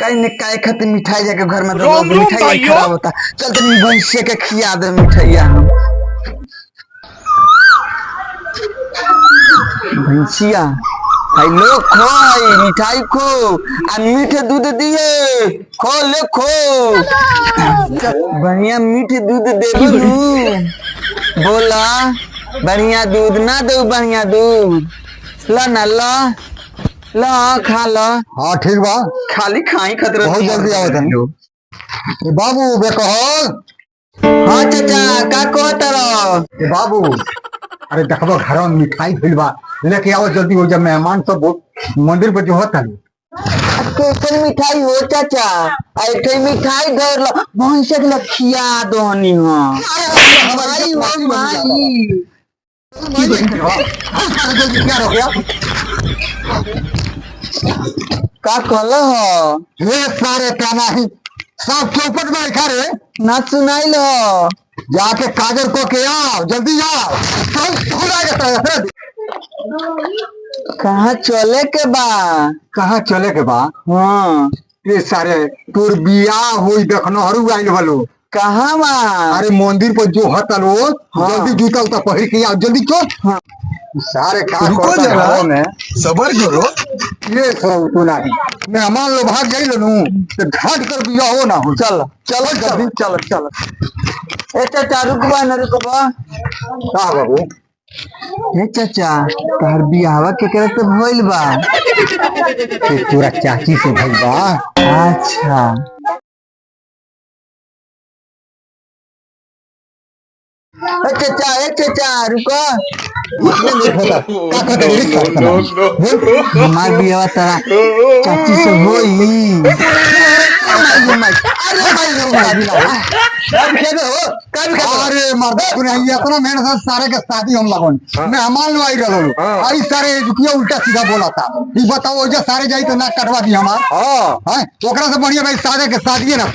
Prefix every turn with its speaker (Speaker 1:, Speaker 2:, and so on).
Speaker 1: कहीं न काय खातिर मिठाई जाके घर में दो मिठाई खराब होता। चल तो भैंसे के खिया दे मिठाइया हम। भैंसिया हेलो खो आई मिठाई खो आ मीठे दूध दिए खो ले खो बढ़िया मीठे दूध दे बोला बढ़िया दूध ना दो बढ़िया दूध ला ना ला ला खा ला।
Speaker 2: हाँ ठीक बा
Speaker 1: खाली खाई खतरा
Speaker 2: बहुत जल्दी आवत है बाबू बेकहल।
Speaker 1: हाँ चाचा का कहत रहो
Speaker 2: बाबू अरे देखबो घर में मिठाई भइल बा लेके आओ जल्दी हो। जब मेहमान सब मंदिर पर जो होता
Speaker 1: कैसे मिठाई हो चाचा ऐसे मिठाई घर लो भैंसे के खिया दोहनी हो माई हो माई का कहल हो
Speaker 2: हे सारे ताना ही सब चौपट में लिखा रे
Speaker 1: ना सुनाइल हो
Speaker 2: जाके कागज को के आओ जल्दी आओ सब खुला जाता है।
Speaker 1: कहाँ चले के बा
Speaker 2: कहाँ चले के बा?
Speaker 1: हाँ
Speaker 2: ये सारे तोर बियाह हुई देखनो हरू आइल वालो
Speaker 1: कहाँ बा?
Speaker 2: अरे मंदिर पर जो हत लो
Speaker 1: हाँ।
Speaker 2: जल्दी जूता उता पहिर के आओ जल्दी चल। हाँ। सारे का
Speaker 3: में सबर करो
Speaker 2: ये सब तू ना मेहमान लोग भाग गई नु तो घाट कर बियाह हो ना हो।
Speaker 1: चल चलो जल्दी चलो चलो ए चाचा रुकबा न रुकबा
Speaker 2: का बाबू
Speaker 1: हे चाचा तोहर बियाहवा केकरा से भइल बा?
Speaker 2: पूरा चाची से भइल बा।
Speaker 1: अच्छा ए चाचा रुको हमार बियाहवा तोरा चाची से होई।
Speaker 2: अरे मर्द इतना मेहनत से सारे के शादी हम लगन मेहमान लोग आई रहो आई सारे रुकिया उल्टा सीधा बोला था। ये बताओ जो सारे जाई तो ना कटवा दी हमार। हाँ ओकरा से बढ़िया भाई सारे के शादी है ना